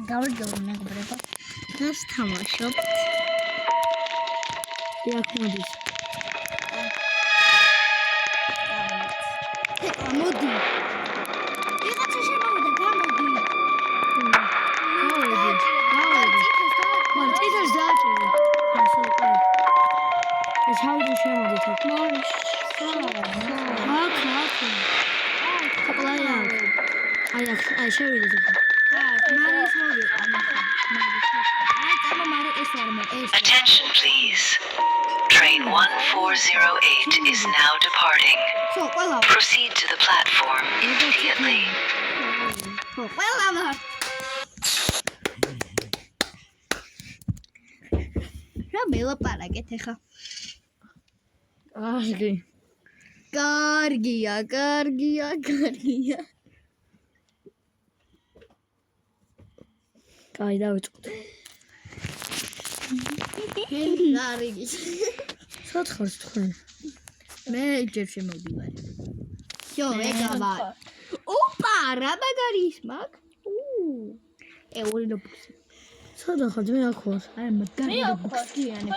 გავიგეო მეგობრებო. დღეს თამაშობთ. იქ მოდის. მოდი. ვიღაცა შემოვიდა, გამოდი. მან წითელს დააჭირე. ასე უკან. ეს ჰავიდან შემოდით აქ. აი შევიდეთ ახლა. Attention please. Train 1408 is now departing. Proceed to the platform immediately. რა მელაპარაკეთ ახლა? ასგი. კარგია. კაი დავიწყოთ. კარგი. სათხარს თქვენ. მე ჯერ შემოვიდივარ. Всё, ეკავა. ოპა, რა მაგარი ის მაგ? ორი ლობუქსი. სადა ხარ მე აქ ვარ. აი მაგარი ლობუქსიანი.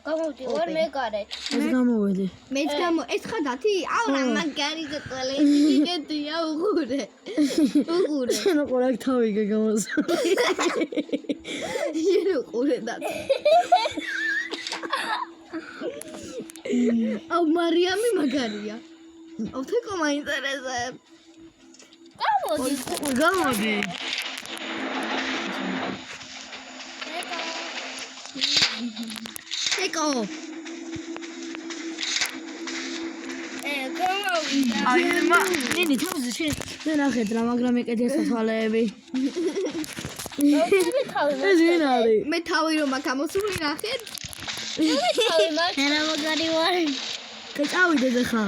გამოვდივარ მე გარეთ. ეს გამოვედი. მეც ეს ხადათი? აუ რა მაგარი გეტყელი. იგეთია უღურე. შენ ყურა თავი გაგამოს. შენ უყურე და. აუ მარიამი მაგარია. აუ თეკო მაინტერესებს. გამოდი. თეკო. აი ნინი თავზე შენ მე ნახეთ რა მაგრამ ეკეთე სათვალეები. ეს ვინ არის? მე თავი რომ აქ ამოსული ნახეთ? რა მაგარი ვარ. წავიდეთ ახლა.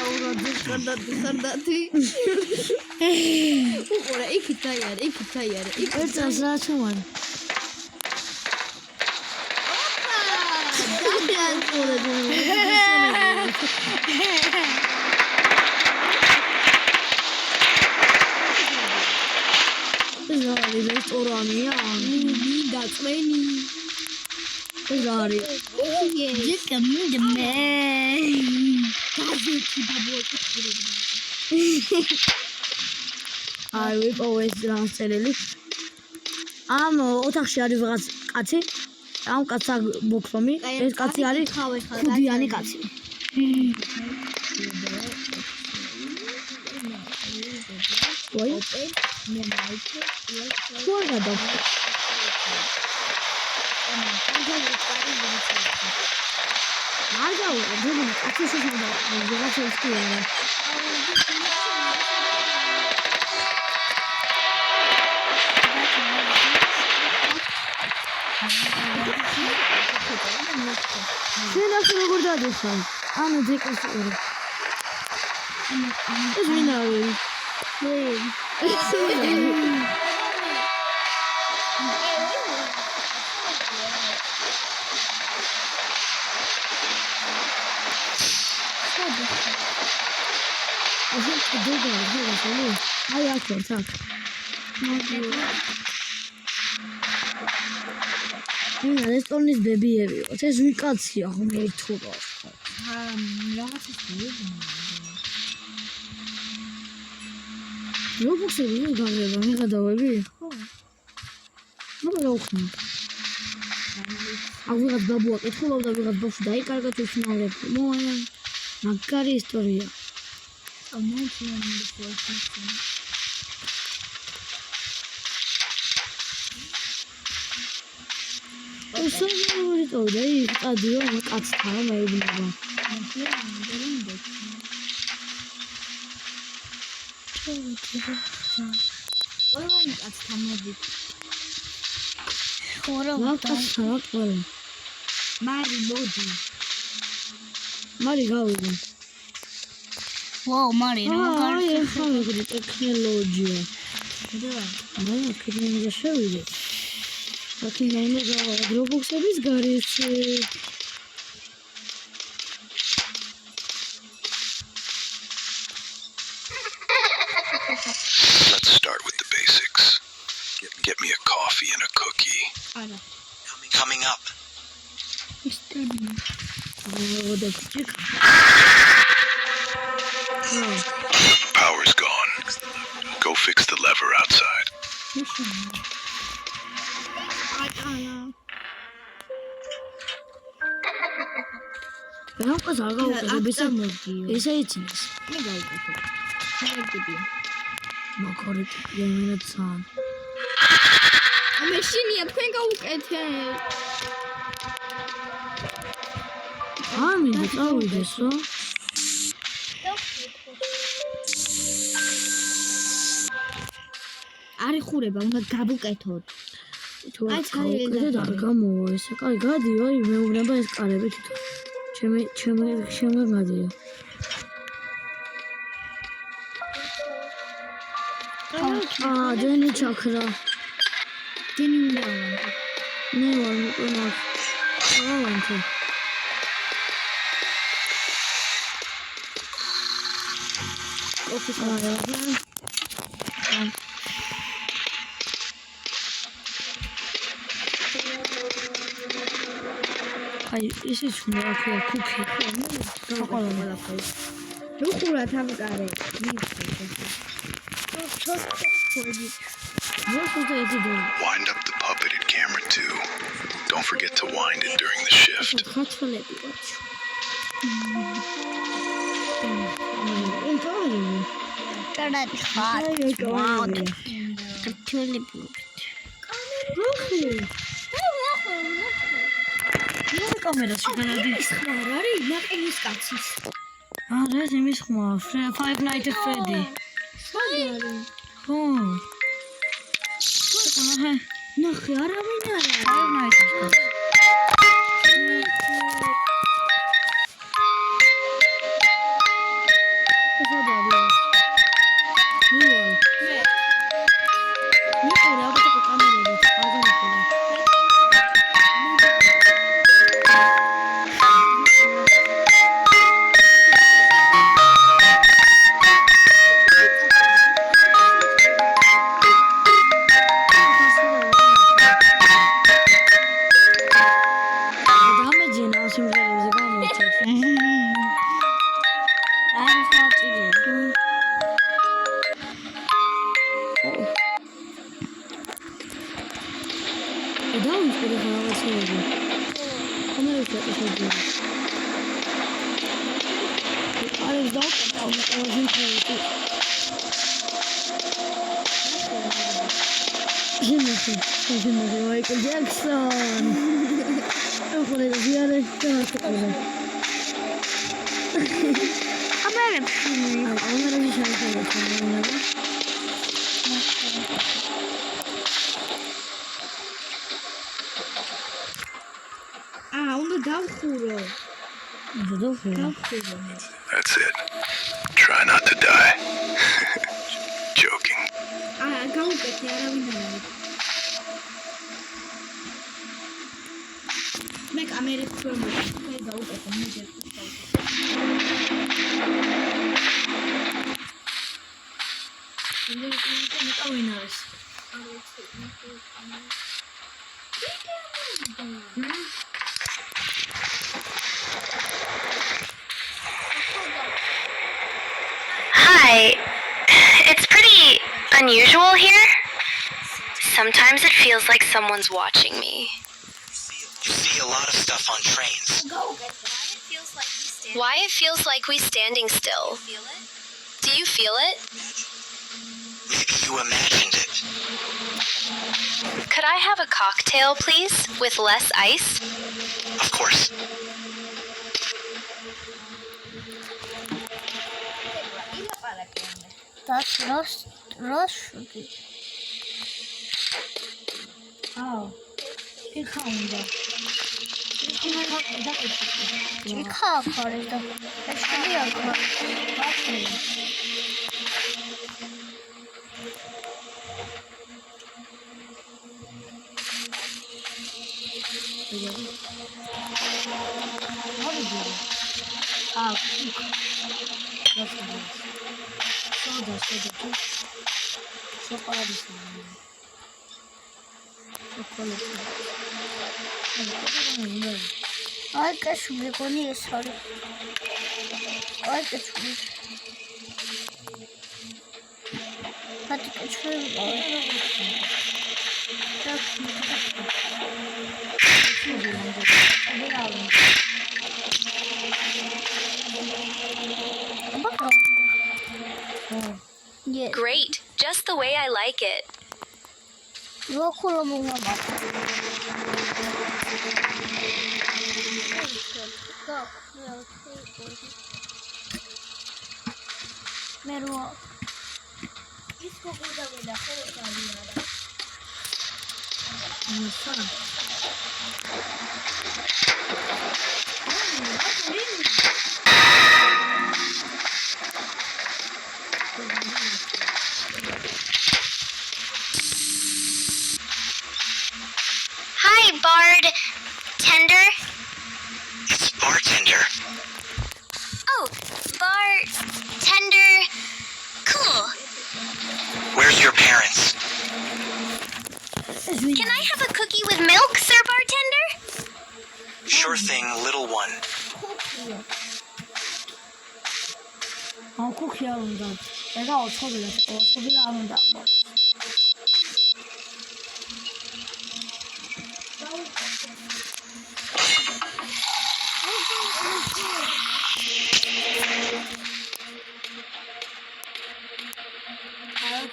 აუ რა ხანდათი. უყურე, იქით დაიარე. ერთ წელს რა ჩამარ. ზარი რესტორანია. მინდა წვენი. ზარი. ჯეკამიდმე. გაზეთი ბაბუა. აი ვიპოვე ეს განწერილი. ამ ოთახში არის ვიღაც კაცი. ამ კაცს მოგხომი. ეს კაცი არის ხუდიანი კაცი. ვაი. ვარგადო. მაგაუ, დები კაცი შეშმოდა. ვიღაც ისკია. შენ ახლა როგორ დადიხარ? ანუ ძეკას ორი. ეს ვინ არის? აი აქ ვარ, აქ. რესტორნის ბებიები. ეს ვინ კაცია ხომ ერთობა. რაღაც ის რობოქსები ვინ გამრება? მე გადავები? ხო. ნუ გავხსნი. აუ ვიღაც ბაბუა კითხულობდა ვიღაც ბავშვი დაიკარგა თუ ისნაურებს. მოანა. მაგარი ისტორია. აუ მაჩიანი ისტორია. სულ ვიტოვდა ის სტადიო კაცთან მეუბნება. ყველანი კაცთან მოდით. კაცთან ყველა. მარი მოდი. მარი გავიგე. ვაუ, მარი, რა მაგარი. აი ახლა მეგრე ტექნოლოგია. და აი კეთილია შევიდე. აქ ინაინე რობოქსების გარეშე. start with the basics. Get me a coffee and a cookie. Coming up. Power's gone. Go fix the lever outside. რამყოს არ გაუკეთებისა ესე იცინეს მაქორიტი იმენაცან მეშინია თქვენ გაუკეთეთ ამინდა წავიდესო არი ხურება უნდა გავუკეთოთ თუ გაუკეთეთ არ გამოვა ესე კაი გადიო აი მეუბნება ეს კარები თვითონ ჩემი გადიო დენი ჩაქრა დენი უნდა ნე ვარ მოკონავს ავანთო ოფის მაგალითად აი ისე შუნა აქია კუქი გაყოლა მალაფაი რო ხურა თავკარე Wind up the puppet at camera 2. Don't forget to wind it during the shift. კამერას შეგანადი არ არის ნაყინის კაცის არა ეს იმის ხმა Five Nights at Freddy ხო ნახე არავინ არა Five Nights at Freddy Michael Jackson. Ojalá que sea de esta cosa. A ver, That's it. Try not to die. Joking. Make America Hi. It's pretty unusual here. Sometimes it feels like someone's watching me. You see a lot of stuff on trains. Why it feels like we standing still. Do you feel it? Maybe you imagined it. Could I have a cocktail, please, with less ice? Of course. That's Roshki. Oh. Ikanda. Chica for it. შოკოლადის. აი კეში მეგონი ეს არის. აი კეში. მათი კეში. Yeah. Great, just the way I like it. Rokula mama. Mero. Isko kuda veda Hi, bartender. It's bartender. Oh, bartender. Cool. Where's your parents? Can I have a cookie with milk, sir bartender? Sure thing, little one. 쿠키 안 온다. 내가 어쩌길래 어쩌길래 안 온다.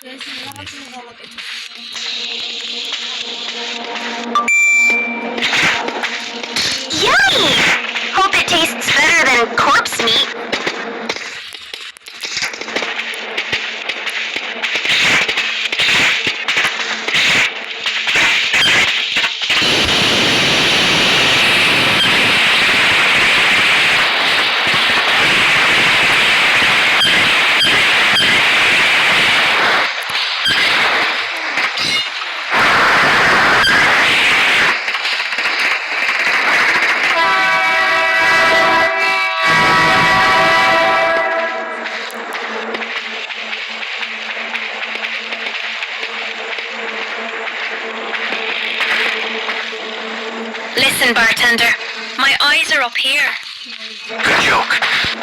그래서 내가 같은 거 먹겠지. Yummy! Hope it tastes better than corpse meat. Listen, bartender. My eyes are up here. Good joke.